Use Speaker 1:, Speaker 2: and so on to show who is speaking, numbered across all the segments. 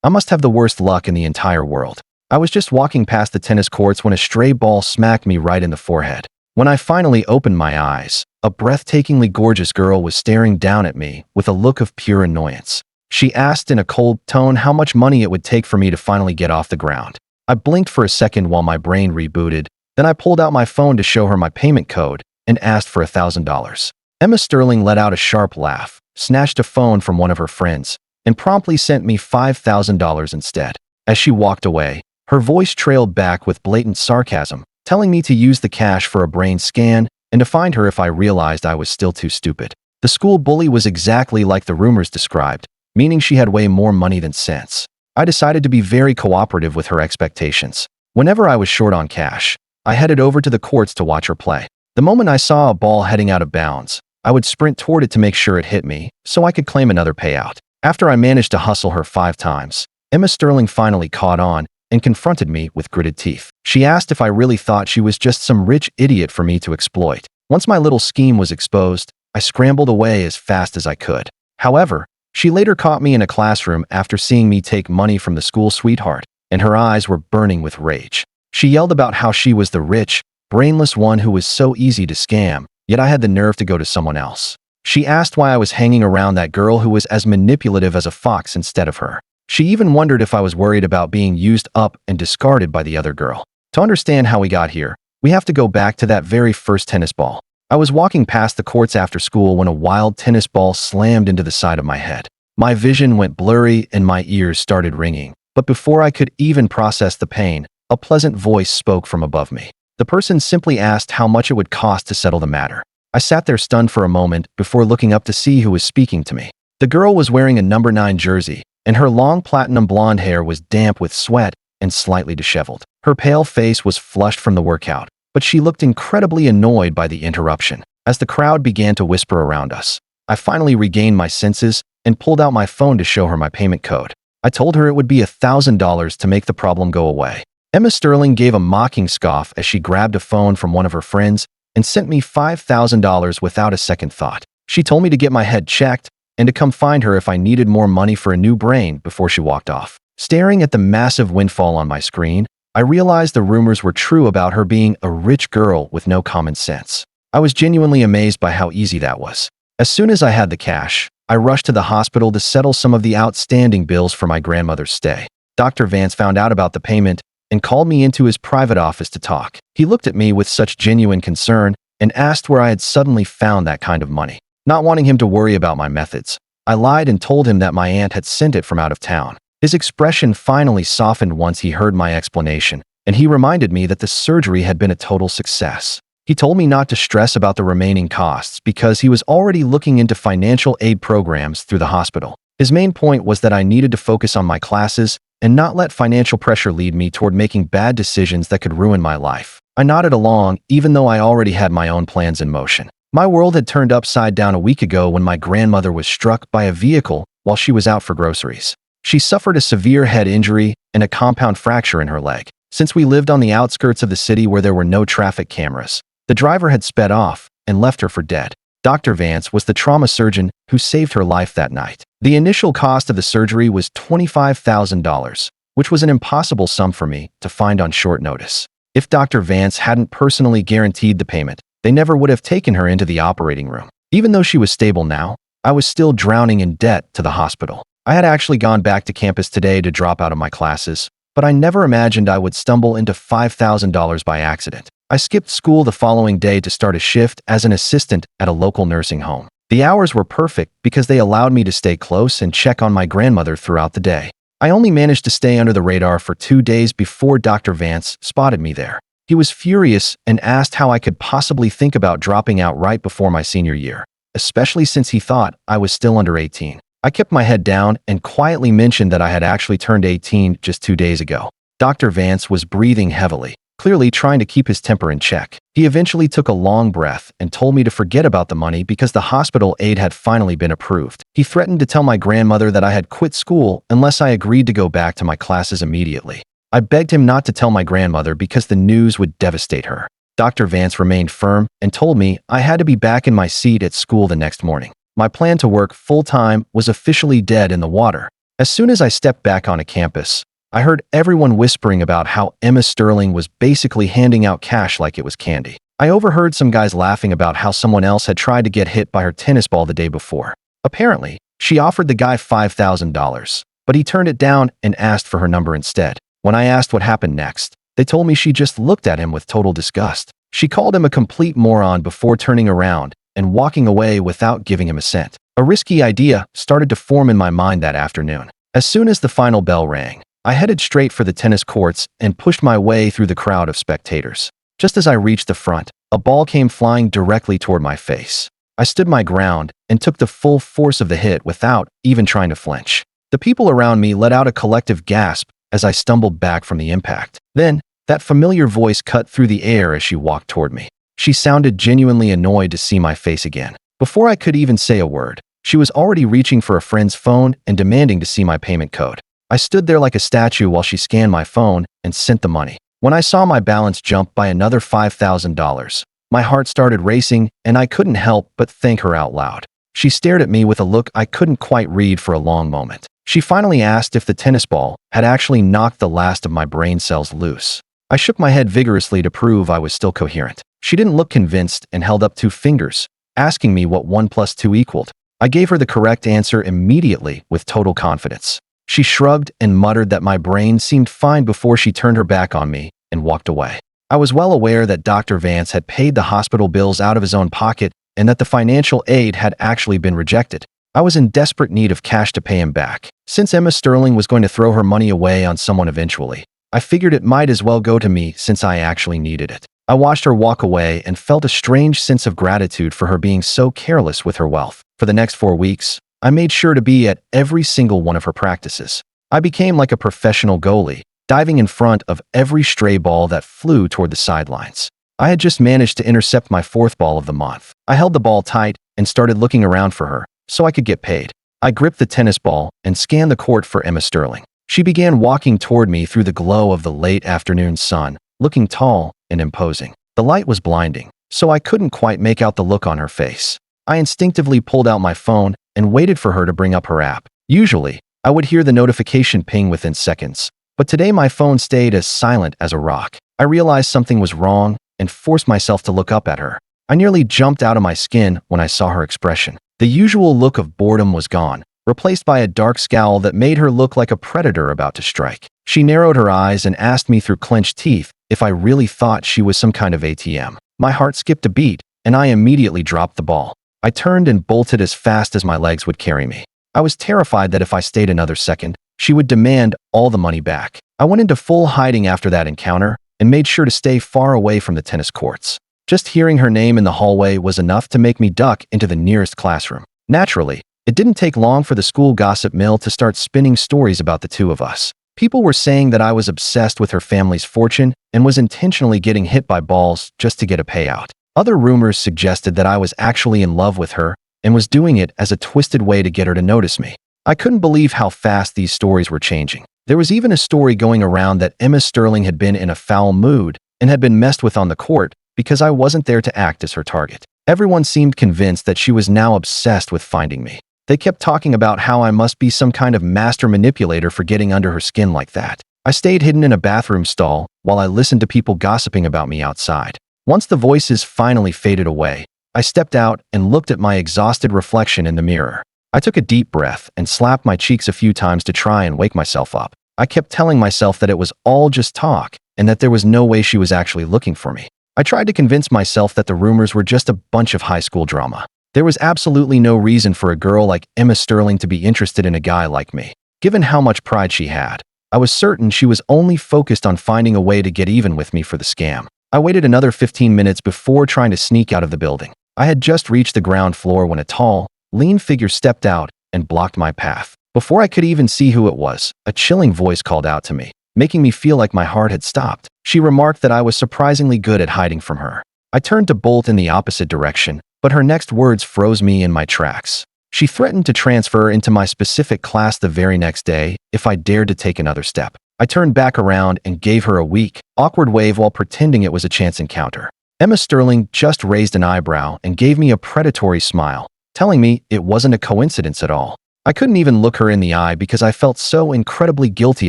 Speaker 1: I must have the worst luck in the entire world. I was just walking past the tennis courts when a stray ball smacked me right in the forehead. When I finally opened my eyes, a breathtakingly gorgeous girl was staring down at me with a look of pure annoyance. She asked in a cold tone how much money it would take for me to finally get off the ground. I blinked for a second while my brain rebooted, then I pulled out my phone to show her my payment code and asked for $1,000. Emma Sterling let out a sharp laugh, snatched a phone from one of her friends, and promptly sent me $5,000 instead. As she walked away, her voice trailed back with blatant sarcasm, telling me to use the cash for a brain scan and to find her if I realized I was still too stupid. The school bully was exactly like the rumors described, meaning she had way more money than sense. I decided to be very cooperative with her expectations. Whenever I was short on cash, I headed over to the courts to watch her play. The moment I saw a ball heading out of bounds, I would sprint toward it to make sure it hit me, so I could claim another payout. After I managed to hustle her 5 times, Emma Sterling finally caught on and confronted me with gritted teeth. She asked if I really thought she was just some rich idiot for me to exploit. Once my little scheme was exposed, I scrambled away as fast as I could. However, she later caught me in a classroom after seeing me take money from the school sweetheart, and her eyes were burning with rage. She yelled about how she was the rich, brainless one who was so easy to scam, yet I had the nerve to go to someone else. She asked why I was hanging around that girl who was as manipulative as a fox instead of her. She even wondered if I was worried about being used up and discarded by the other girl. To understand how we got here, we have to go back to that very first tennis ball. I was walking past the courts after school when a wild tennis ball slammed into the side of my head. My vision went blurry and my ears started ringing. But before I could even process the pain, a pleasant voice spoke from above me. The person simply asked how much it would cost to settle the matter. I sat there stunned for a moment before looking up to see who was speaking to me. The girl was wearing a number 9 jersey, and her long platinum blonde hair was damp with sweat and slightly disheveled. Her pale face was flushed from the workout, but she looked incredibly annoyed by the interruption. As the crowd began to whisper around us, I finally regained my senses and pulled out my phone to show her my payment code. I told her it would be $1,000 to make the problem go away. Emma Sterling gave a mocking scoff as she grabbed a phone from one of her friends and sent me $5,000 without a second thought. She told me to get my head checked and to come find her if I needed more money for a new brain before she walked off. Staring at the massive windfall on my screen, I realized the rumors were true about her being a rich girl with no common sense. I was genuinely amazed by how easy that was. As soon as I had the cash, I rushed to the hospital to settle some of the outstanding bills for my grandmother's stay. Dr. Vance found out about the payment and called me into his private office to talk. He looked at me with such genuine concern and asked where I had suddenly found that kind of money. Not wanting him to worry about my methods, I lied and told him that my aunt had sent it from out of town. His expression finally softened once he heard my explanation, and he reminded me that the surgery had been a total success. He told me not to stress about the remaining costs because he was already looking into financial aid programs through the hospital. His main point was that I needed to focus on my classes and not let financial pressure lead me toward making bad decisions that could ruin my life. I nodded along, even though I already had my own plans in motion. My world had turned upside down a week ago when my grandmother was struck by a vehicle while she was out for groceries. She suffered a severe head injury and a compound fracture in her leg. Since we lived on the outskirts of the city where there were no traffic cameras, the driver had sped off and left her for dead. Dr. Vance was the trauma surgeon who saved her life that night. The initial cost of the surgery was $25,000, which was an impossible sum for me to find on short notice. If Dr. Vance hadn't personally guaranteed the payment, they never would have taken her into the operating room. Even though she was stable now, I was still drowning in debt to the hospital. I had actually gone back to campus today to drop out of my classes, but I never imagined I would stumble into $5,000 by accident. I skipped school the following day to start a shift as an assistant at a local nursing home. The hours were perfect because they allowed me to stay close and check on my grandmother throughout the day. I only managed to stay under the radar for 2 days before Dr. Vance spotted me there. He was furious and asked how I could possibly think about dropping out right before my senior year, especially since he thought I was still under 18. I kept my head down and quietly mentioned that I had actually turned 18 just 2 days ago. Dr. Vance was breathing heavily, clearly trying to keep his temper in check. He eventually took a long breath and told me to forget about the money because the hospital aid had finally been approved. He threatened to tell my grandmother that I had quit school unless I agreed to go back to my classes immediately. I begged him not to tell my grandmother because the news would devastate her. Dr. Vance remained firm and told me I had to be back in my seat at school the next morning. My plan to work full-time was officially dead in the water, As soon as I stepped back onto campus, I heard everyone whispering about how Emma Sterling was basically handing out cash like it was candy. I overheard some guys laughing about how someone else had tried to get hit by her tennis ball the day before. Apparently, she offered the guy $5,000, but he turned it down and asked for her number instead. When I asked what happened next, they told me she just looked at him with total disgust. She called him a complete moron before turning around and walking away without giving him a cent. A risky idea started to form in my mind that afternoon. As soon as the final bell rang, I headed straight for the tennis courts and pushed my way through the crowd of spectators. Just as I reached the front, a ball came flying directly toward my face. I stood my ground and took the full force of the hit without even trying to flinch. The people around me let out a collective gasp as I stumbled back from the impact. Then, that familiar voice cut through the air as she walked toward me. She sounded genuinely annoyed to see my face again. Before I could even say a word, she was already reaching for a friend's phone and demanding to see my payment code. I stood there like a statue while she scanned my phone and sent the money. When I saw my balance jump by another $5,000, my heart started racing and I couldn't help but thank her out loud. She stared at me with a look I couldn't quite read for a long moment. She finally asked if the tennis ball had actually knocked the last of my brain cells loose. I shook my head vigorously to prove I was still coherent. She didn't look convinced and held up 2 fingers, asking me what 1 plus 2 equaled. I gave her the correct answer immediately with total confidence. She shrugged and muttered that my brain seemed fine before she turned her back on me and walked away. I was well aware that Dr. Vance had paid the hospital bills out of his own pocket and that the financial aid had actually been rejected. I was in desperate need of cash to pay him back. Since Emma Sterling was going to throw her money away on someone eventually, I figured it might as well go to me since I actually needed it. I watched her walk away and felt a strange sense of gratitude for her being so careless with her wealth. For the next 4 weeks, I made sure to be at every single one of her practices. I became like a professional goalie, diving in front of every stray ball that flew toward the sidelines. I had just managed to intercept my 4th ball of the month. I held the ball tight and started looking around for her so I could get paid. I gripped the tennis ball and scanned the court for Emma Sterling. She began walking toward me through the glow of the late afternoon sun, looking tall and imposing. The light was blinding, so I couldn't quite make out the look on her face. I instinctively pulled out my phone and waited for her to bring up her app. Usually, I would hear the notification ping within seconds, but today my phone stayed as silent as a rock. I realized something was wrong and forced myself to look up at her. I nearly jumped out of my skin when I saw her expression. The usual look of boredom was gone, replaced by a dark scowl that made her look like a predator about to strike. She narrowed her eyes and asked me through clenched teeth if I really thought she was some kind of ATM. My heart skipped a beat, and I immediately dropped the ball. I turned and bolted as fast as my legs would carry me. I was terrified that if I stayed another second, she would demand all the money back. I went into full hiding after that encounter and made sure to stay far away from the tennis courts. Just hearing her name in the hallway was enough to make me duck into the nearest classroom. Naturally, it didn't take long for the school gossip mill to start spinning stories about the two of us. People were saying that I was obsessed with her family's fortune and was intentionally getting hit by balls just to get a payout. Other rumors suggested that I was actually in love with her and was doing it as a twisted way to get her to notice me. I couldn't believe how fast these stories were changing. There was even a story going around that Emma Sterling had been in a foul mood and had been messed with on the court because I wasn't there to act as her target. Everyone seemed convinced that she was now obsessed with finding me. They kept talking about how I must be some kind of master manipulator for getting under her skin like that. I stayed hidden in a bathroom stall while I listened to people gossiping about me outside. Once the voices finally faded away, I stepped out and looked at my exhausted reflection in the mirror. I took a deep breath and slapped my cheeks a few times to try and wake myself up. I kept telling myself that it was all just talk and that there was no way she was actually looking for me. I tried to convince myself that the rumors were just a bunch of high school drama. There was absolutely no reason for a girl like Emma Sterling to be interested in a guy like me. Given how much pride she had, I was certain she was only focused on finding a way to get even with me for the scam. I waited another 15 minutes before trying to sneak out of the building. I had just reached the ground floor when a tall, lean figure stepped out and blocked my path. Before I could even see who it was, a chilling voice called out to me, making me feel like my heart had stopped. She remarked that I was surprisingly good at hiding from her. I turned to bolt in the opposite direction, but her next words froze me in my tracks. She threatened to transfer into my specific class the very next day if I dared to take another step. I turned back around and gave her a weak, awkward wave while pretending it was a chance encounter. Emma Sterling just raised an eyebrow and gave me a predatory smile, telling me it wasn't a coincidence at all. I couldn't even look her in the eye because I felt so incredibly guilty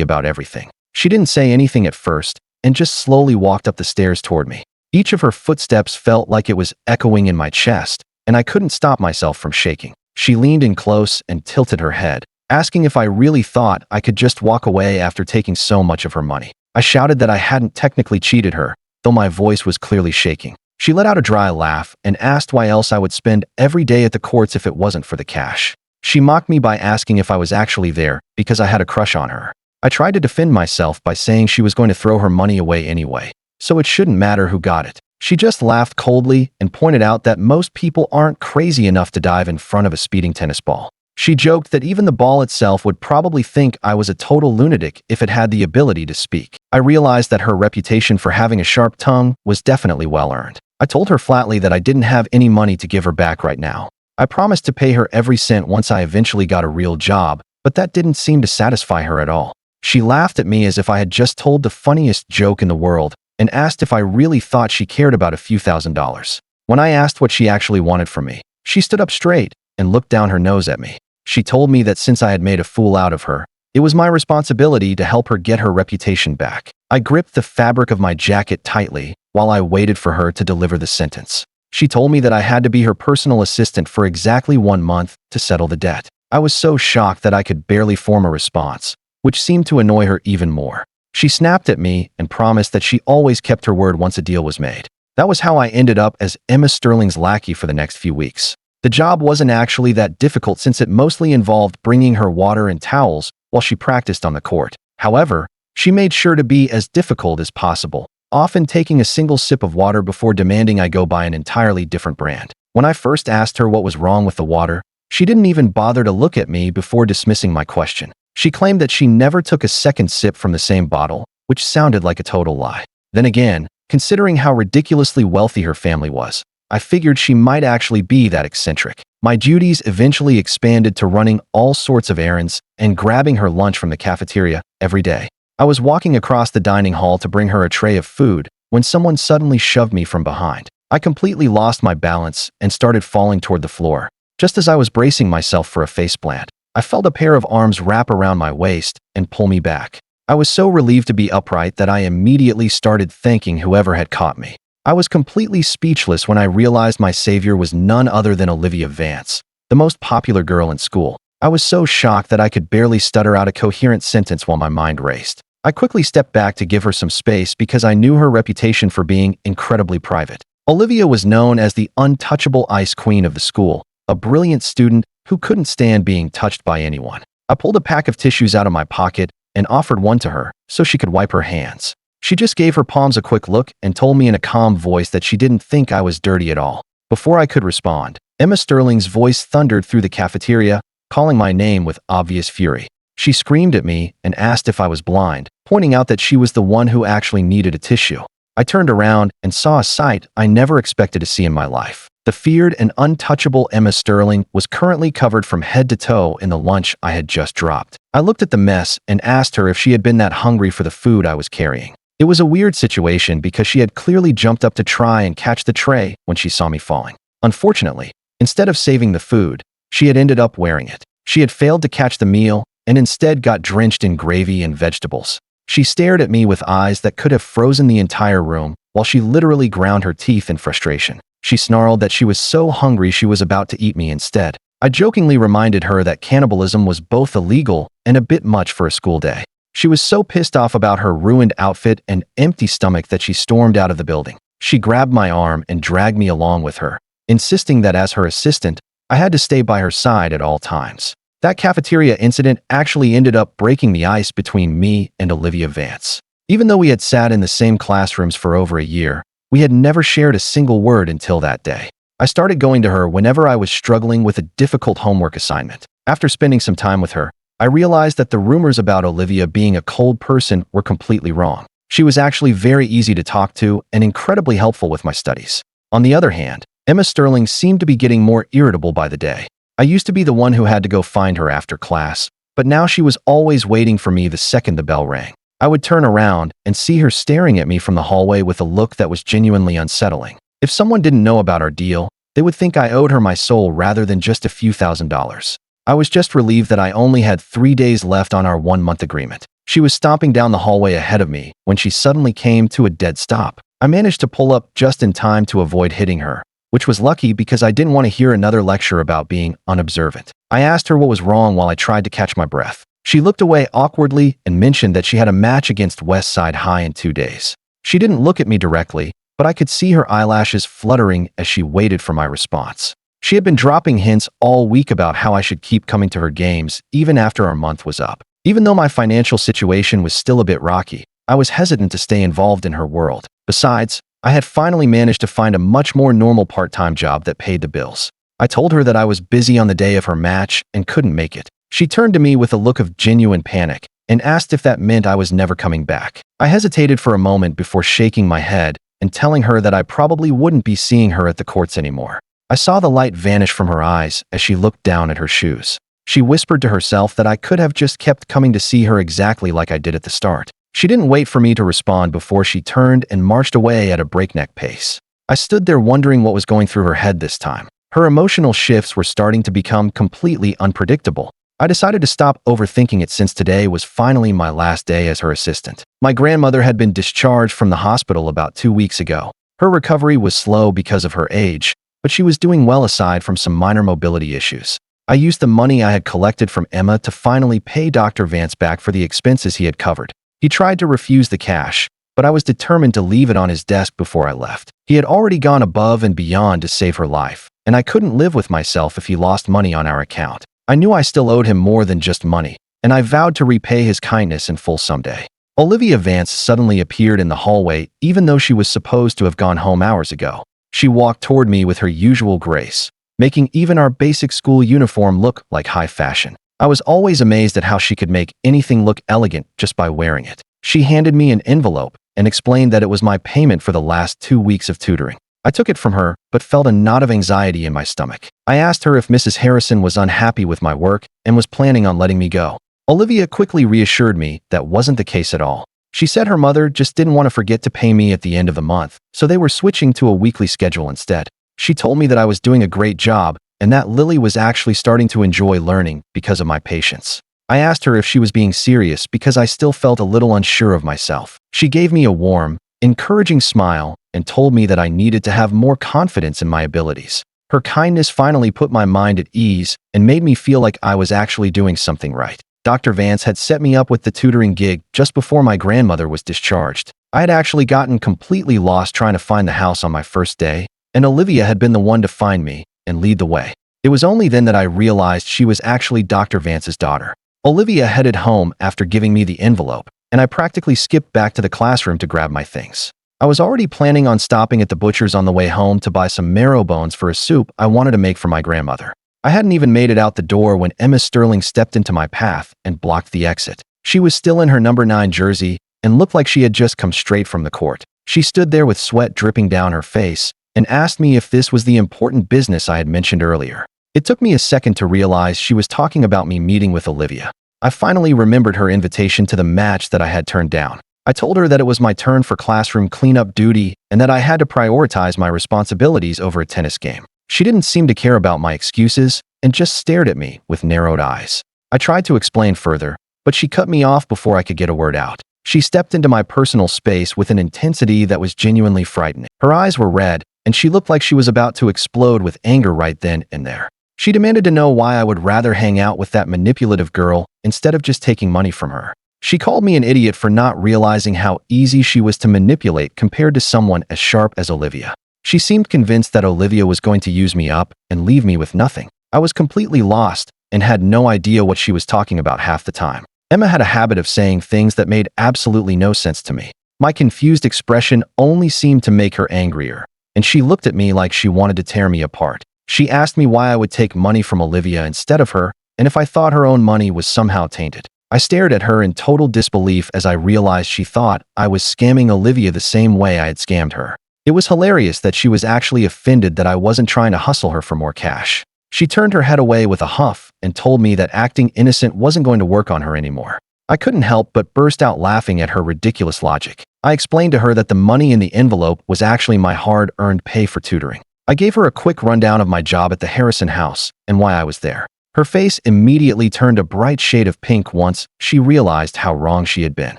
Speaker 1: about everything. She didn't say anything at first and just slowly walked up the stairs toward me. Each of her footsteps felt like it was echoing in my chest, and I couldn't stop myself from shaking. She leaned in close and tilted her head, asking if I really thought I could just walk away after taking so much of her money. I shouted that I hadn't technically cheated her, though my voice was clearly shaking. She let out a dry laugh and asked why else I would spend every day at the courts if it wasn't for the cash. She mocked me by asking if I was actually there because I had a crush on her. I tried to defend myself by saying she was going to throw her money away anyway, so it shouldn't matter who got it. She just laughed coldly and pointed out that most people aren't crazy enough to dive in front of a speeding tennis ball. She joked that even the ball itself would probably think I was a total lunatic if it had the ability to speak. I realized that her reputation for having a sharp tongue was definitely well earned. I told her flatly that I didn't have any money to give her back right now. I promised to pay her every cent once I eventually got a real job, but that didn't seem to satisfy her at all. She laughed at me as if I had just told the funniest joke in the world and asked if I really thought she cared about a few $1,000s. When I asked what she actually wanted from me, she stood up straight and looked down her nose at me. She told me that since I had made a fool out of her, it was my responsibility to help her get her reputation back. I gripped the fabric of my jacket tightly while I waited for her to deliver the sentence. She told me that I had to be her personal assistant for exactly 1 month to settle the debt. I was so shocked that I could barely form a response, which seemed to annoy her even more. She snapped at me and promised that she always kept her word once a deal was made. That was how I ended up as Emma Sterling's lackey for the next few weeks. The job wasn't actually that difficult since it mostly involved bringing her water and towels while she practiced on the court. However, she made sure to be as difficult as possible, often taking a single sip of water before demanding I go buy an entirely different brand. When I first asked her what was wrong with the water, she didn't even bother to look at me before dismissing my question. She claimed that she never took a second sip from the same bottle, which sounded like a total lie. Then again, considering how ridiculously wealthy her family was, I figured she might actually be that eccentric. My duties eventually expanded to running all sorts of errands and grabbing her lunch from the cafeteria every day. I was walking across the dining hall to bring her a tray of food when someone suddenly shoved me from behind. I completely lost my balance and started falling toward the floor. Just as I was bracing myself for a faceplant, I felt a pair of arms wrap around my waist and pull me back. I was so relieved to be upright that I immediately started thanking whoever had caught me. I was completely speechless when I realized my savior was none other than Olivia Vance, the most popular girl in school. I was so shocked that I could barely stutter out a coherent sentence while my mind raced. I quickly stepped back to give her some space because I knew her reputation for being incredibly private. Olivia was known as the untouchable ice queen of the school, a brilliant student who couldn't stand being touched by anyone. I pulled a pack of tissues out of my pocket and offered one to her so she could wipe her hands. She just gave her palms a quick look and told me in a calm voice that she didn't think I was dirty at all. Before I could respond, Emma Sterling's voice thundered through the cafeteria, calling my name with obvious fury. She screamed at me and asked if I was blind, pointing out that she was the one who actually needed a tissue. I turned around and saw a sight I never expected to see in my life. The feared and untouchable Emma Sterling was currently covered from head to toe in the lunch I had just dropped. I looked at the mess and asked her if she had been that hungry for the food I was carrying. It was a weird situation because she had clearly jumped up to try and catch the tray when she saw me falling. Unfortunately, instead of saving the food, she had ended up wearing it. She had failed to catch the meal and instead got drenched in gravy and vegetables. She stared at me with eyes that could have frozen the entire room while she literally ground her teeth in frustration. She snarled that she was so hungry she was about to eat me instead. I jokingly reminded her that cannibalism was both illegal and a bit much for a school day. She was so pissed off about her ruined outfit and empty stomach that she stormed out of the building. She grabbed my arm and dragged me along with her, insisting that as her assistant, I had to stay by her side at all times. That cafeteria incident actually ended up breaking the ice between me and Olivia Vance. Even though we had sat in the same classrooms for over a year, we had never shared a single word until that day. I started going to her whenever I was struggling with a difficult homework assignment. After spending some time with her, I realized that the rumors about Olivia being a cold person were completely wrong. She was actually very easy to talk to and incredibly helpful with my studies. On the other hand, Emma Sterling seemed to be getting more irritable by the day. I used to be the one who had to go find her after class, but now she was always waiting for me the second the bell rang. I would turn around and see her staring at me from the hallway with a look that was genuinely unsettling. If someone didn't know about our deal, they would think I owed her my soul rather than just a few $1,000s. I was just relieved that I only had 3 days left on our 1-month agreement. She was stomping down the hallway ahead of me when she suddenly came to a dead stop. I managed to pull up just in time to avoid hitting her, which was lucky because I didn't want to hear another lecture about being unobservant. I asked her what was wrong while I tried to catch my breath. She looked away awkwardly and mentioned that she had a match against West Side High in 2 days. She didn't look at me directly, but I could see her eyelashes fluttering as she waited for my response. She had been dropping hints all week about how I should keep coming to her games even after our month was up. Even though my financial situation was still a bit rocky, I was hesitant to stay involved in her world. Besides, I had finally managed to find a much more normal part-time job that paid the bills. I told her that I was busy on the day of her match and couldn't make it. She turned to me with a look of genuine panic and asked if that meant I was never coming back. I hesitated for a moment before shaking my head and telling her that I probably wouldn't be seeing her at the courts anymore. I saw the light vanish from her eyes as she looked down at her shoes. She whispered to herself that I could have just kept coming to see her exactly like I did at the start. She didn't wait for me to respond before she turned and marched away at a breakneck pace. I stood there wondering what was going through her head this time. Her emotional shifts were starting to become completely unpredictable. I decided to stop overthinking it since today was finally my last day as her assistant. My grandmother had been discharged from the hospital about 2 weeks ago. Her recovery was slow because of her age, but she was doing well aside from some minor mobility issues. I used the money I had collected from Emma to finally pay Dr. Vance back for the expenses he had covered. He tried to refuse the cash, but I was determined to leave it on his desk before I left. He had already gone above and beyond to save her life, and I couldn't live with myself if he lost money on our account. I knew I still owed him more than just money, and I vowed to repay his kindness in full someday. Olivia Vance suddenly appeared in the hallway, even though she was supposed to have gone home hours ago. She walked toward me with her usual grace, making even our basic school uniform look like high fashion. I was always amazed at how she could make anything look elegant just by wearing it. She handed me an envelope and explained that it was my payment for the last 2 weeks of tutoring. I took it from her, but felt a knot of anxiety in my stomach. I asked her if Mrs. Harrison was unhappy with my work and was planning on letting me go. Olivia quickly reassured me that wasn't the case at all. She said her mother just didn't want to forget to pay me at the end of the month, so they were switching to a weekly schedule instead. She told me that I was doing a great job and that Lily was actually starting to enjoy learning because of my patience. I asked her if she was being serious because I still felt a little unsure of myself. She gave me a warm, encouraging smile and told me that I needed to have more confidence in my abilities. Her kindness finally put my mind at ease and made me feel like I was actually doing something right. Dr. Vance had set me up with the tutoring gig just before my grandmother was discharged. I had actually gotten completely lost trying to find the house on my first day, and Olivia had been the one to find me and lead the way. It was only then that I realized she was actually Dr. Vance's daughter. Olivia headed home after giving me the envelope, and I practically skipped back to the classroom to grab my things. I was already planning on stopping at the butcher's on the way home to buy some marrow bones for a soup I wanted to make for my grandmother. I hadn't even made it out the door when Emma Sterling stepped into my path and blocked the exit. She was still in her number 9 jersey and looked like she had just come straight from the court. She stood there with sweat dripping down her face and asked me if this was the important business I had mentioned earlier. It took me a second to realize she was talking about me meeting with Olivia. I finally remembered her invitation to the match that I had turned down. I told her that it was my turn for classroom cleanup duty and that I had to prioritize my responsibilities over a tennis game. She didn't seem to care about my excuses and just stared at me with narrowed eyes. I tried to explain further, but she cut me off before I could get a word out. She stepped into my personal space with an intensity that was genuinely frightening. Her eyes were red, and she looked like she was about to explode with anger right then and there. She demanded to know why I would rather hang out with that manipulative girl instead of just taking money from her. She called me an idiot for not realizing how easy she was to manipulate compared to someone as sharp as Olivia. She seemed convinced that Olivia was going to use me up and leave me with nothing. I was completely lost and had no idea what she was talking about half the time. Emma had a habit of saying things that made absolutely no sense to me. My confused expression only seemed to make her angrier, and she looked at me like she wanted to tear me apart. She asked me why I would take money from Olivia instead of her, and if I thought her own money was somehow tainted. I stared at her in total disbelief as I realized she thought I was scamming Olivia the same way I had scammed her. It was hilarious that she was actually offended that I wasn't trying to hustle her for more cash. She turned her head away with a huff and told me that acting innocent wasn't going to work on her anymore. I couldn't help but burst out laughing at her ridiculous logic. I explained to her that the money in the envelope was actually my hard-earned pay for tutoring. I gave her a quick rundown of my job at the Harrison house and why I was there. Her face immediately turned a bright shade of pink once she realized how wrong she had been.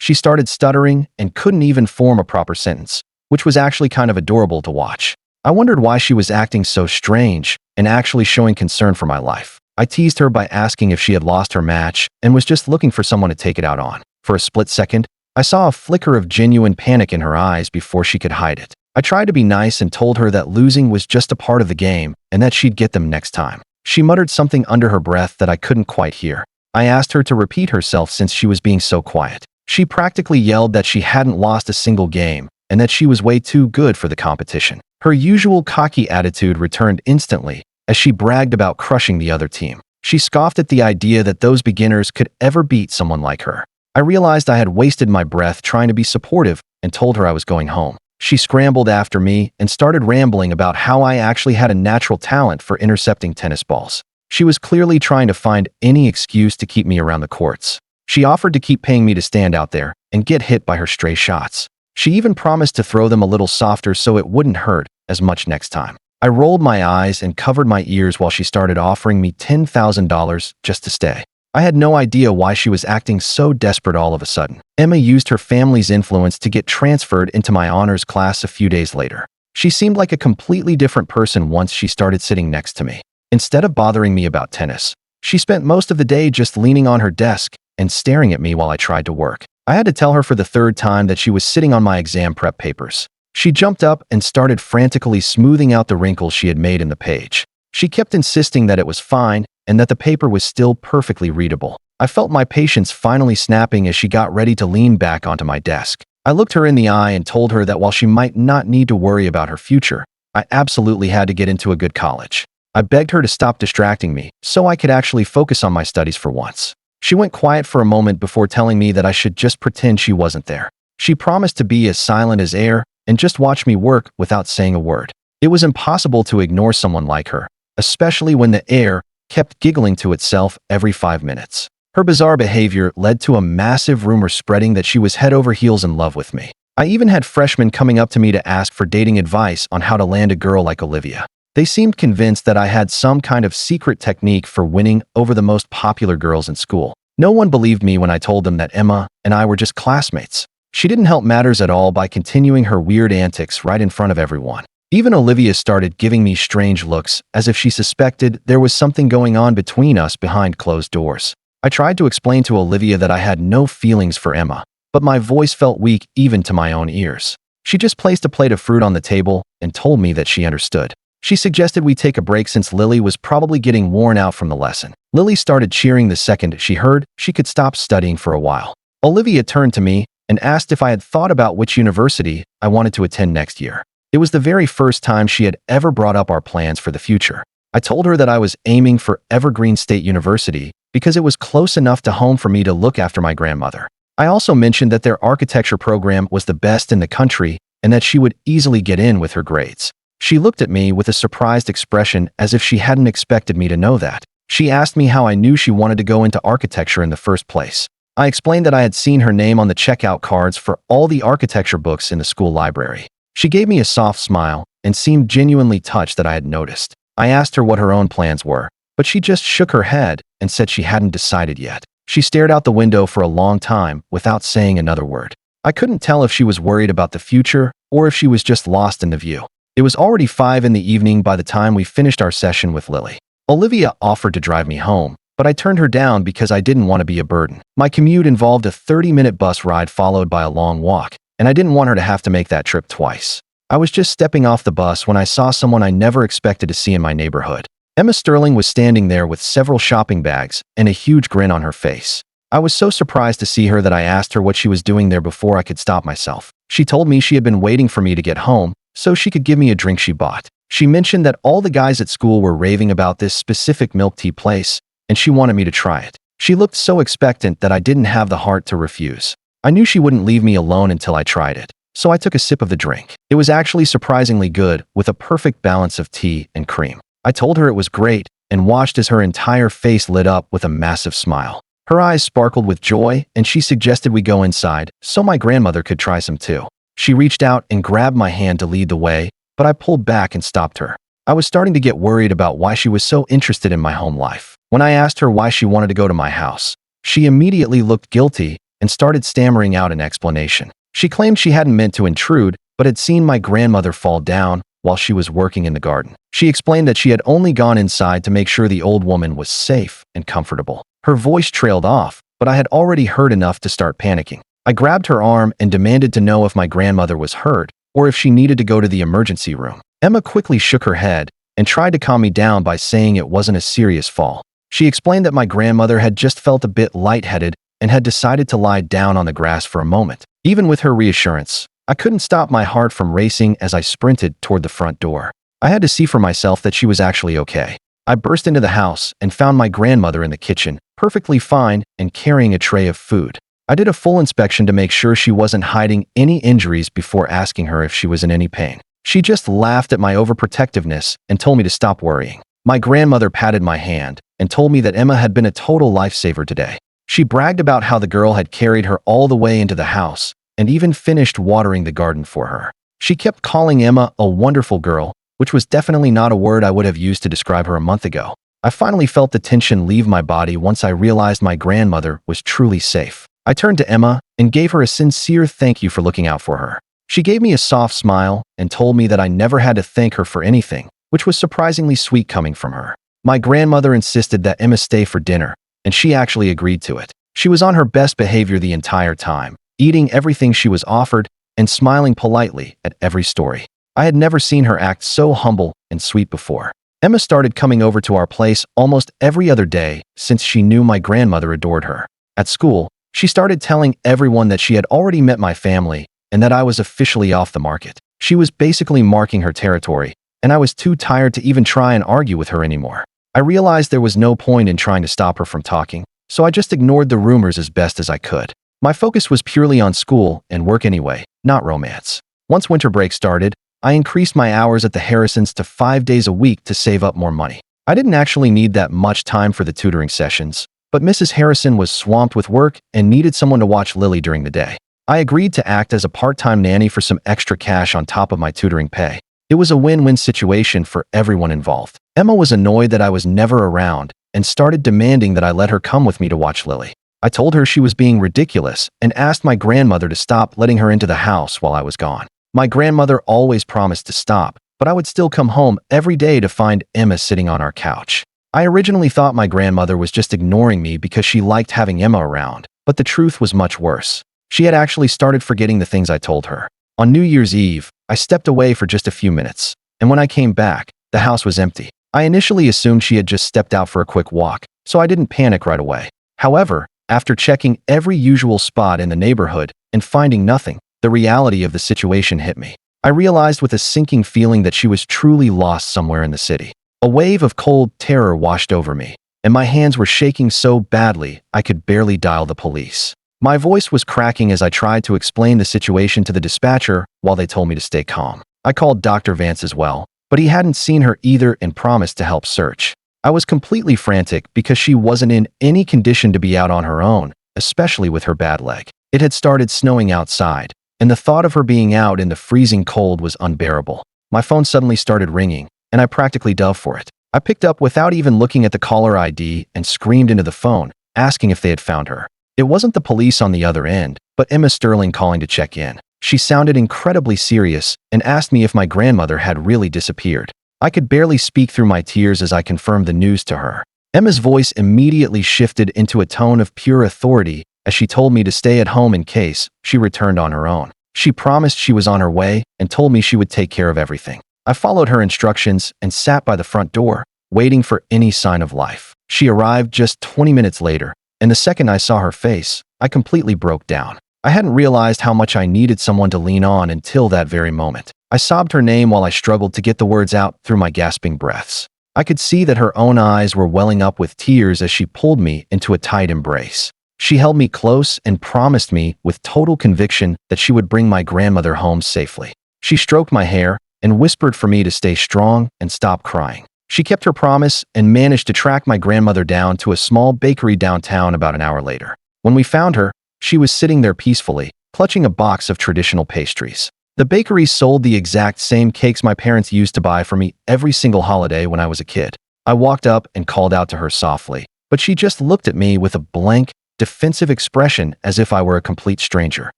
Speaker 1: She started stuttering and couldn't even form a proper sentence, which was actually kind of adorable to watch. I wondered why she was acting so strange and actually showing concern for my life. I teased her by asking if she had lost her match and was just looking for someone to take it out on. For a split second, I saw a flicker of genuine panic in her eyes before she could hide it. I tried to be nice and told her that losing was just a part of the game and that she'd get them next time. She muttered something under her breath that I couldn't quite hear. I asked her to repeat herself since she was being so quiet. She practically yelled that she hadn't lost a single game and that she was way too good for the competition. Her usual cocky attitude returned instantly as she bragged about crushing the other team. She scoffed at the idea that those beginners could ever beat someone like her. I realized I had wasted my breath trying to be supportive and told her I was going home. She scrambled after me and started rambling about how I actually had a natural talent for intercepting tennis balls. She was clearly trying to find any excuse to keep me around the courts. She offered to keep paying me to stand out there and get hit by her stray shots. She even promised to throw them a little softer so it wouldn't hurt as much next time. I rolled my eyes and covered my ears while she started offering me $10,000 just to stay. I had no idea why she was acting so desperate all of a sudden. Emma used her family's influence to get transferred into my honors class a few days later. She seemed like a completely different person once she started sitting next to me. Instead of bothering me about tennis, she spent most of the day just leaning on her desk and staring at me while I tried to work. I had to tell her for the third time that she was sitting on my exam prep papers. She jumped up and started frantically smoothing out the wrinkles she had made in the page. She kept insisting that it was fine and that the paper was still perfectly readable. I felt my patience finally snapping as she got ready to lean back onto my desk. I looked her in the eye and told her that while she might not need to worry about her future, I absolutely had to get into a good college. I begged her to stop distracting me so I could actually focus on my studies for once. She went quiet for a moment before telling me that I should just pretend she wasn't there. She promised to be as silent as air and just watch me work without saying a word. It was impossible to ignore someone like her, especially when the air kept giggling to itself every 5 minutes. Her bizarre behavior led to a massive rumor spreading that she was head over heels in love with me. I even had freshmen coming up to me to ask for dating advice on how to land a girl like Olivia. They seemed convinced that I had some kind of secret technique for winning over the most popular girls in school. No one believed me when I told them that Emma and I were just classmates. She didn't help matters at all by continuing her weird antics right in front of everyone. Even Olivia started giving me strange looks, as if she suspected there was something going on between us behind closed doors. I tried to explain to Olivia that I had no feelings for Emma, but my voice felt weak even to my own ears. She just placed a plate of fruit on the table and told me that she understood. She suggested we take a break since Lily was probably getting worn out from the lesson. Lily started cheering the second she heard she could stop studying for a while. Olivia turned to me and asked if I had thought about which university I wanted to attend next year. It was the very first time she had ever brought up our plans for the future. I told her that I was aiming for Evergreen State University because it was close enough to home for me to look after my grandmother. I also mentioned that their architecture program was the best in the country and that she would easily get in with her grades. She looked at me with a surprised expression as if she hadn't expected me to know that. She asked me how I knew she wanted to go into architecture in the first place. I explained that I had seen her name on the checkout cards for all the architecture books in the school library. She gave me a soft smile and seemed genuinely touched that I had noticed. I asked her what her own plans were, but she just shook her head and said she hadn't decided yet. She stared out the window for a long time without saying another word. I couldn't tell if she was worried about the future or if she was just lost in the view. It was already 5 in the evening by the time we finished our session with Lily. Olivia offered to drive me home, but I turned her down because I didn't want to be a burden. My commute involved a 30-minute bus ride followed by a long walk, and I didn't want her to have to make that trip twice. I was just stepping off the bus when I saw someone I never expected to see in my neighborhood. Emma Sterling was standing there with several shopping bags and a huge grin on her face. I was so surprised to see her that I asked her what she was doing there before I could stop myself. She told me she had been waiting for me to get home so she could give me a drink she bought. She mentioned that all the guys at school were raving about this specific milk tea place, and she wanted me to try it. She looked so expectant that I didn't have the heart to refuse. I knew she wouldn't leave me alone until I tried it, so I took a sip of the drink. It was actually surprisingly good, with a perfect balance of tea and cream. I told her it was great and watched as her entire face lit up with a massive smile. Her eyes sparkled with joy, and she suggested we go inside so my grandmother could try some too. She reached out and grabbed my hand to lead the way, but I pulled back and stopped her. I was starting to get worried about why she was so interested in my home life. When I asked her why she wanted to go to my house, she immediately looked guilty and started stammering out an explanation. She claimed she hadn't meant to intrude, but had seen my grandmother fall down while she was working in the garden. She explained that she had only gone inside to make sure the old woman was safe and comfortable. Her voice trailed off, but I had already heard enough to start panicking. I grabbed her arm and demanded to know if my grandmother was hurt or if she needed to go to the emergency room. Emma quickly shook her head and tried to calm me down by saying it wasn't a serious fall. She explained that my grandmother had just felt a bit lightheaded and had decided to lie down on the grass for a moment. Even with her reassurance, I couldn't stop my heart from racing as I sprinted toward the front door. I had to see for myself that she was actually okay. I burst into the house and found my grandmother in the kitchen, perfectly fine and carrying a tray of food. I did a full inspection to make sure she wasn't hiding any injuries before asking her if she was in any pain. She just laughed at my overprotectiveness and told me to stop worrying. My grandmother patted my hand and told me that Emma had been a total lifesaver today. She bragged about how the girl had carried her all the way into the house and even finished watering the garden for her. She kept calling Emma a wonderful girl, which was definitely not a word I would have used to describe her a month ago. I finally felt the tension leave my body once I realized my grandmother was truly safe. I turned to Emma and gave her a sincere thank you for looking out for her. She gave me a soft smile and told me that I never had to thank her for anything, which was surprisingly sweet coming from her. My grandmother insisted that Emma stay for dinner, and she actually agreed to it. She was on her best behavior the entire time, eating everything she was offered and smiling politely at every story. I had never seen her act so humble and sweet before. Emma started coming over to our place almost every other day since she knew my grandmother adored her. At school, she started telling everyone that she had already met my family and that I was officially off the market. She was basically marking her territory, and I was too tired to even try and argue with her anymore. I realized there was no point in trying to stop her from talking, so I just ignored the rumors as best as I could. My focus was purely on school and work anyway, not romance. Once winter break started, I increased my hours at the Harrisons to 5 days a week to save up more money. I didn't actually need that much time for the tutoring sessions, but Mrs. Harrison was swamped with work and needed someone to watch Lily during the day. I agreed to act as a part-time nanny for some extra cash on top of my tutoring pay. It was a win-win situation for everyone involved. Emma was annoyed that I was never around and started demanding that I let her come with me to watch Lily. I told her she was being ridiculous and asked my grandmother to stop letting her into the house while I was gone. My grandmother always promised to stop, but I would still come home every day to find Emma sitting on our couch. I originally thought my grandmother was just ignoring me because she liked having Emma around, but the truth was much worse. She had actually started forgetting the things I told her. On New Year's Eve, I stepped away for just a few minutes, and when I came back, the house was empty. I initially assumed she had just stepped out for a quick walk, so I didn't panic right away. However, after checking every usual spot in the neighborhood and finding nothing, the reality of the situation hit me. I realized with a sinking feeling that she was truly lost somewhere in the city. A wave of cold terror washed over me, and my hands were shaking so badly I could barely dial the police. My voice was cracking as I tried to explain the situation to the dispatcher while they told me to stay calm. I called Dr. Vance as well, but he hadn't seen her either and promised to help search. I was completely frantic because she wasn't in any condition to be out on her own, especially with her bad leg. It had started snowing outside, and the thought of her being out in the freezing cold was unbearable. My phone suddenly started ringing, and I practically dove for it. I picked up without even looking at the caller ID and screamed into the phone, asking if they had found her. It wasn't the police on the other end, but Emma Sterling calling to check in. She sounded incredibly serious and asked me if my grandmother had really disappeared. I could barely speak through my tears as I confirmed the news to her. Emma's voice immediately shifted into a tone of pure authority as she told me to stay at home in case she returned on her own. She promised she was on her way and told me she would take care of everything. I followed her instructions and sat by the front door, waiting for any sign of life. She arrived just 20 minutes later, and the second I saw her face, I completely broke down. I hadn't realized how much I needed someone to lean on until that very moment. I sobbed her name while I struggled to get the words out through my gasping breaths. I could see that her own eyes were welling up with tears as she pulled me into a tight embrace. She held me close and promised me with total conviction that she would bring my grandmother home safely. She stroked my hair and whispered for me to stay strong and stop crying. She kept her promise and managed to track my grandmother down to a small bakery downtown about an hour later. When we found her, she was sitting there peacefully, clutching a box of traditional pastries. The bakery sold the exact same cakes my parents used to buy for me every single holiday when I was a kid. I walked up and called out to her softly, but she just looked at me with a blank, defensive expression as if I were a complete stranger.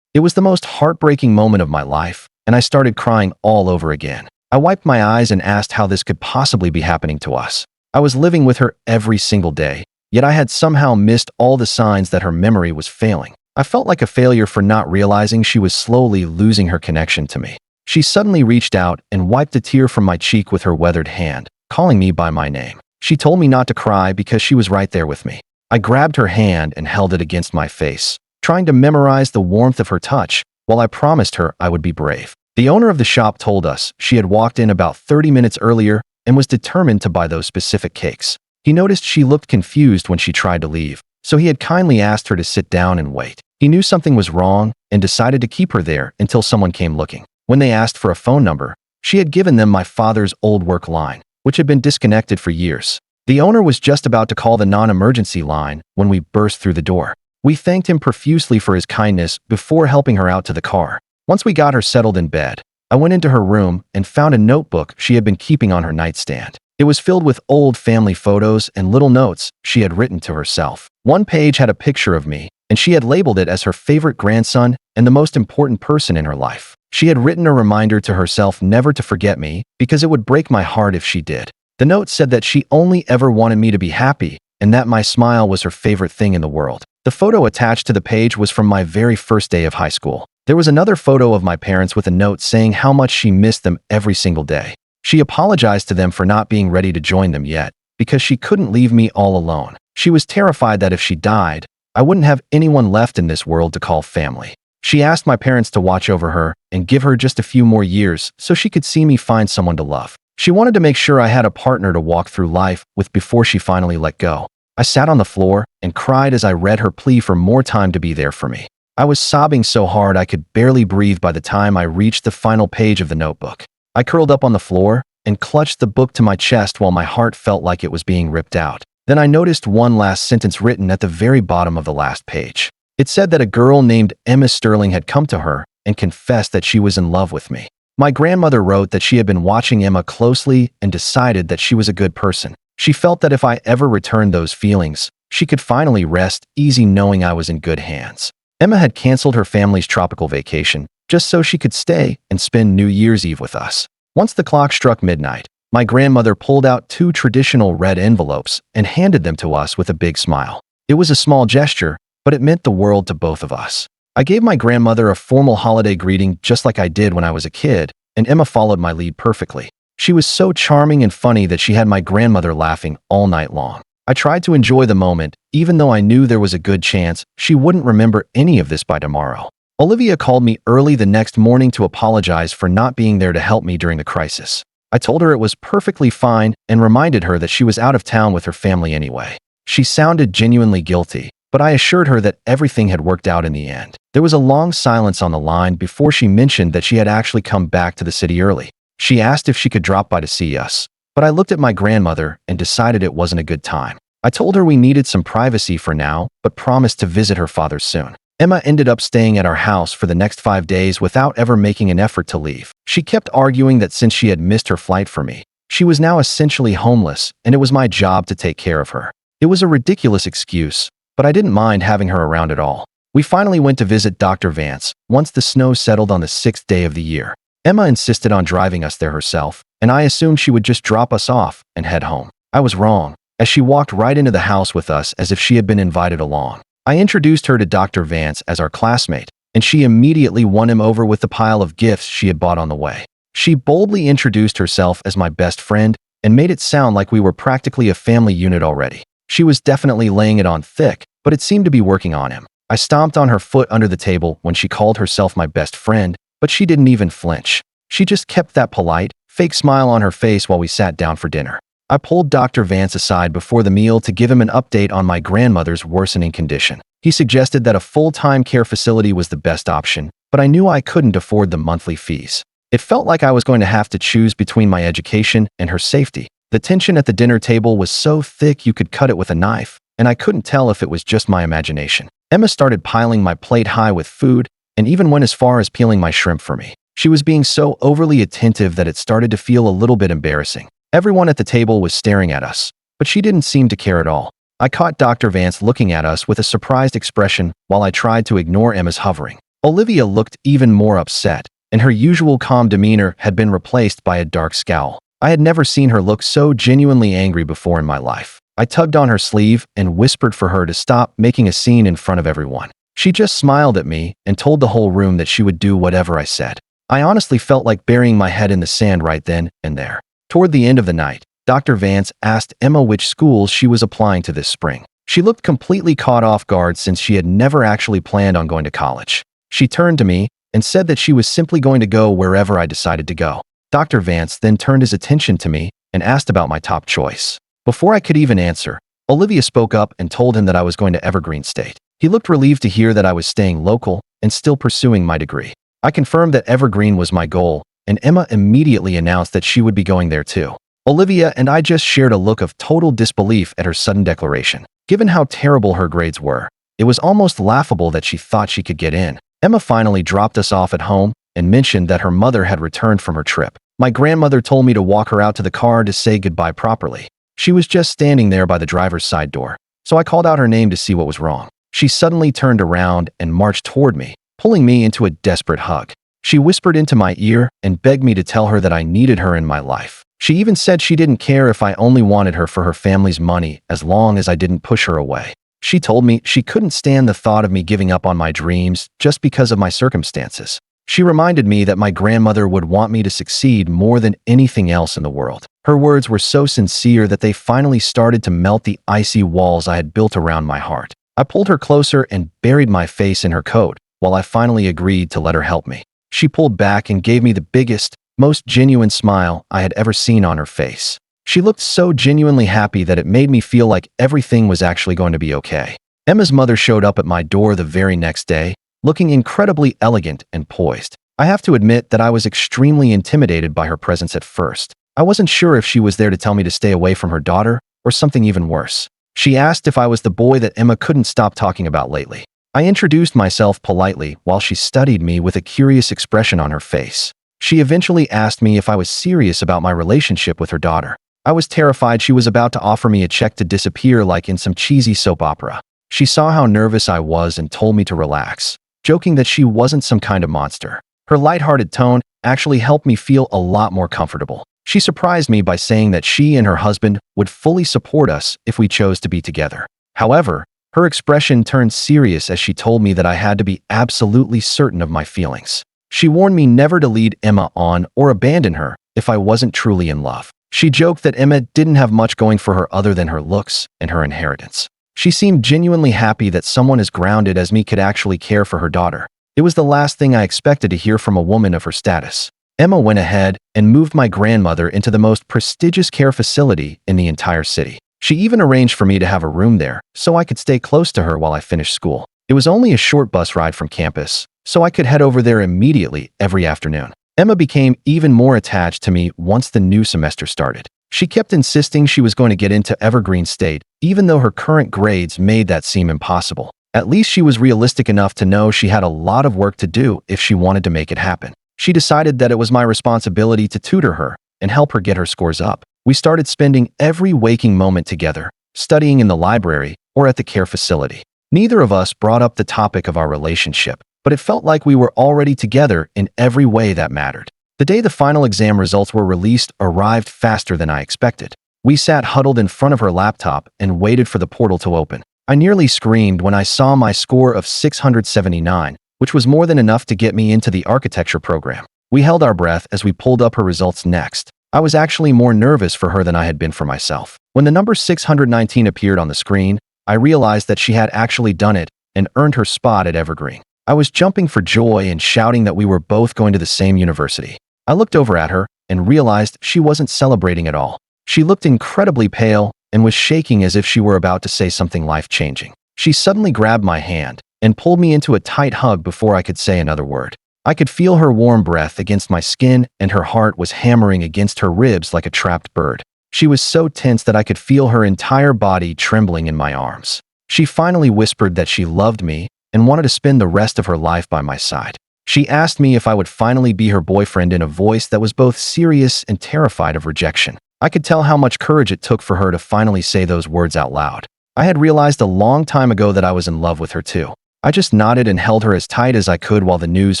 Speaker 1: It was the most heartbreaking moment of my life, and I started crying all over again. I wiped my eyes and asked how this could possibly be happening to us. I was living with her every single day, yet I had somehow missed all the signs that her memory was failing. I felt like a failure for not realizing she was slowly losing her connection to me. She suddenly reached out and wiped a tear from my cheek with her weathered hand, calling me by my name. She told me not to cry because she was right there with me. I grabbed her hand and held it against my face, trying to memorize the warmth of her touch, while I promised her I would be brave. The owner of the shop told us she had walked in about 30 minutes earlier and was determined to buy those specific cakes. He noticed she looked confused when she tried to leave, so he had kindly asked her to sit down and wait. He knew something was wrong and decided to keep her there until someone came looking. When they asked for a phone number, she had given them my father's old work line, which had been disconnected for years. The owner was just about to call the non-emergency line when we burst through the door. We thanked him profusely for his kindness before helping her out to the car. Once we got her settled in bed, I went into her room and found a notebook she had been keeping on her nightstand. It was filled with old family photos and little notes she had written to herself. One page had a picture of me, and she had labeled it as her favorite grandson and the most important person in her life. She had written a reminder to herself never to forget me because it would break my heart if she did. The note said that she only ever wanted me to be happy and that my smile was her favorite thing in the world. The photo attached to the page was from my very first day of high school. There was another photo of my parents with a note saying how much she missed them every single day. She apologized to them for not being ready to join them yet because she couldn't leave me all alone. She was terrified that if she died, I wouldn't have anyone left in this world to call family. She asked my parents to watch over her and give her just a few more years so she could see me find someone to love. She wanted to make sure I had a partner to walk through life with before she finally let go. I sat on the floor and cried as I read her plea for more time to be there for me. I was sobbing so hard I could barely breathe by the time I reached the final page of the notebook. I curled up on the floor and clutched the book to my chest while my heart felt like it was being ripped out. Then I noticed one last sentence written at the very bottom of the last page. It said that a girl named Emma Sterling had come to her and confessed that she was in love with me. My grandmother wrote that she had been watching Emma closely and decided that she was a good person. She felt that if I ever returned those feelings, she could finally rest easy knowing I was in good hands. Emma had canceled her family's tropical vacation just so she could stay and spend New Year's Eve with us. Once the clock struck midnight, my grandmother pulled out 2 traditional red envelopes and handed them to us with a big smile. It was a small gesture, but it meant the world to both of us. I gave my grandmother a formal holiday greeting just like I did when I was a kid, and Emma followed my lead perfectly. She was so charming and funny that she had my grandmother laughing all night long. I tried to enjoy the moment, even though I knew there was a good chance she wouldn't remember any of this by tomorrow. Olivia called me early the next morning to apologize for not being there to help me during the crisis. I told her it was perfectly fine and reminded her that she was out of town with her family anyway. She sounded genuinely guilty, but I assured her that everything had worked out in the end. There was a long silence on the line before she mentioned that she had actually come back to the city early. She asked if she could drop by to see us, but I looked at my grandmother and decided it wasn't a good time. I told her we needed some privacy for now, but promised to visit her father soon. Emma ended up staying at our house for the next 5 days without ever making an effort to leave. She kept arguing that since she had missed her flight for me, she was now essentially homeless and it was my job to take care of her. It was a ridiculous excuse, but I didn't mind having her around at all. We finally went to visit Dr. Vance once the snow settled on the 6th day of the year. Emma insisted on driving us there herself, and I assumed she would just drop us off and head home. I was wrong, as she walked right into the house with us as if she had been invited along. I introduced her to Dr. Vance as our classmate, and she immediately won him over with the pile of gifts she had bought on the way. She boldly introduced herself as my best friend and made it sound like we were practically a family unit already. She was definitely laying it on thick, but it seemed to be working on him. I stomped on her foot under the table when she called herself my best friend, but she didn't even flinch. She just kept that polite, fake smile on her face while we sat down for dinner. I pulled Dr. Vance aside before the meal to give him an update on my grandmother's worsening condition. He suggested that a full-time care facility was the best option, but I knew I couldn't afford the monthly fees. It felt like I was going to have to choose between my education and her safety. The tension at the dinner table was so thick you could cut it with a knife, and I couldn't tell if it was just my imagination. Emma started piling my plate high with food and even went as far as peeling my shrimp for me. She was being so overly attentive that it started to feel a little bit embarrassing. Everyone at the table was staring at us, but she didn't seem to care at all. I caught Dr. Vance looking at us with a surprised expression while I tried to ignore Emma's hovering. Olivia looked even more upset, and her usual calm demeanor had been replaced by a dark scowl. I had never seen her look so genuinely angry before in my life. I tugged on her sleeve and whispered for her to stop making a scene in front of everyone. She just smiled at me and told the whole room that she would do whatever I said. I honestly felt like burying my head in the sand right then and there. Toward the end of the night, Dr. Vance asked Emma which schools she was applying to this spring. She looked completely caught off guard since she had never actually planned on going to college. She turned to me and said that she was simply going to go wherever I decided to go. Dr. Vance then turned his attention to me and asked about my top choice. Before I could even answer, Olivia spoke up and told him that I was going to Evergreen State. He looked relieved to hear that I was staying local and still pursuing my degree. I confirmed that Evergreen was my goal, and Emma immediately announced that she would be going there too. Olivia and I just shared a look of total disbelief at her sudden declaration. Given how terrible her grades were, it was almost laughable that she thought she could get in. Emma finally dropped us off at home and mentioned that her mother had returned from her trip. My grandmother told me to walk her out to the car to say goodbye properly. She was just standing there by the driver's side door, so I called out her name to see what was wrong. She suddenly turned around and marched toward me, pulling me into a desperate hug. She whispered into my ear and begged me to tell her that I needed her in my life. She even said she didn't care if I only wanted her for her family's money as long as I didn't push her away. She told me she couldn't stand the thought of me giving up on my dreams just because of my circumstances. She reminded me that my grandmother would want me to succeed more than anything else in the world. Her words were so sincere that they finally started to melt the icy walls I had built around my heart. I pulled her closer and buried my face in her coat while I finally agreed to let her help me. She pulled back and gave me the biggest, most genuine smile I had ever seen on her face. She looked so genuinely happy that it made me feel like everything was actually going to be okay. Emma's mother showed up at my door the very next day, looking incredibly elegant and poised. I have to admit that I was extremely intimidated by her presence at first. I wasn't sure if she was there to tell me to stay away from her daughter or something even worse. She asked if I was the boy that Emma couldn't stop talking about lately. I introduced myself politely while she studied me with a curious expression on her face. She eventually asked me if I was serious about my relationship with her daughter. I was terrified she was about to offer me a check to disappear like in some cheesy soap opera. She saw how nervous I was and told me to relax, joking that she wasn't some kind of monster. Her lighthearted tone actually helped me feel a lot more comfortable. She surprised me by saying that she and her husband would fully support us if we chose to be together. However, her expression turned serious as she told me that I had to be absolutely certain of my feelings. She warned me never to lead Emma on or abandon her if I wasn't truly in love. She joked that Emma didn't have much going for her other than her looks and her inheritance. She seemed genuinely happy that someone as grounded as me could actually care for her daughter. It was the last thing I expected to hear from a woman of her status. Emma went ahead and moved my grandmother into the most prestigious care facility in the entire city. She even arranged for me to have a room there so I could stay close to her while I finished school. It was only a short bus ride from campus, so I could head over there immediately every afternoon. Emma became even more attached to me once the new semester started. She kept insisting she was going to get into Evergreen State, even though her current grades made that seem impossible. At least she was realistic enough to know she had a lot of work to do if she wanted to make it happen. She decided that it was my responsibility to tutor her and help her get her scores up. We started spending every waking moment together, studying in the library or at the care facility. Neither of us brought up the topic of our relationship, but it felt like we were already together in every way that mattered. The day the final exam results were released arrived faster than I expected. We sat huddled in front of her laptop and waited for the portal to open. I nearly screamed when I saw my score of 679, which was more than enough to get me into the architecture program. We held our breath as we pulled up her results next. I was actually more nervous for her than I had been for myself. When the number 619 appeared on the screen, I realized that she had actually done it and earned her spot at Evergreen. I was jumping for joy and shouting that we were both going to the same university. I looked over at her and realized she wasn't celebrating at all. She looked incredibly pale and was shaking as if she were about to say something life-changing. She suddenly grabbed my hand and pulled me into a tight hug before I could say another word. I could feel her warm breath against my skin, and her heart was hammering against her ribs like a trapped bird. She was so tense that I could feel her entire body trembling in my arms. She finally whispered that she loved me and wanted to spend the rest of her life by my side. She asked me if I would finally be her boyfriend in a voice that was both serious and terrified of rejection. I could tell how much courage it took for her to finally say those words out loud. I had realized a long time ago that I was in love with her too. I just nodded and held her as tight as I could while the news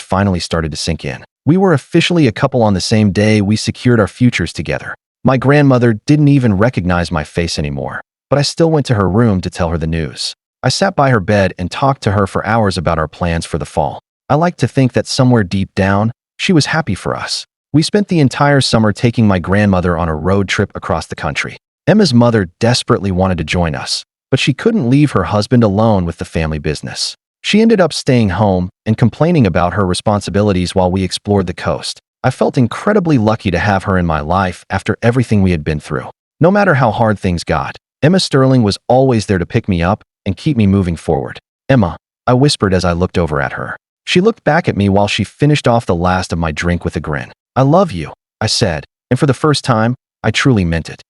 Speaker 1: finally started to sink in. We were officially a couple on the same day we secured our futures together. My grandmother didn't even recognize my face anymore, but I still went to her room to tell her the news. I sat by her bed and talked to her for hours about our plans for the fall. I like to think that somewhere deep down, she was happy for us. We spent the entire summer taking my grandmother on a road trip across the country. Emma's mother desperately wanted to join us, but she couldn't leave her husband alone with the family business. She ended up staying home and complaining about her responsibilities while we explored the coast. I felt incredibly lucky to have her in my life after everything we had been through. No matter how hard things got, Emma Sterling was always there to pick me up and keep me moving forward. "Emma," I whispered as I looked over at her. She looked back at me while she finished off the last of my drink with a grin. "I love you," I said, and for the first time, I truly meant it.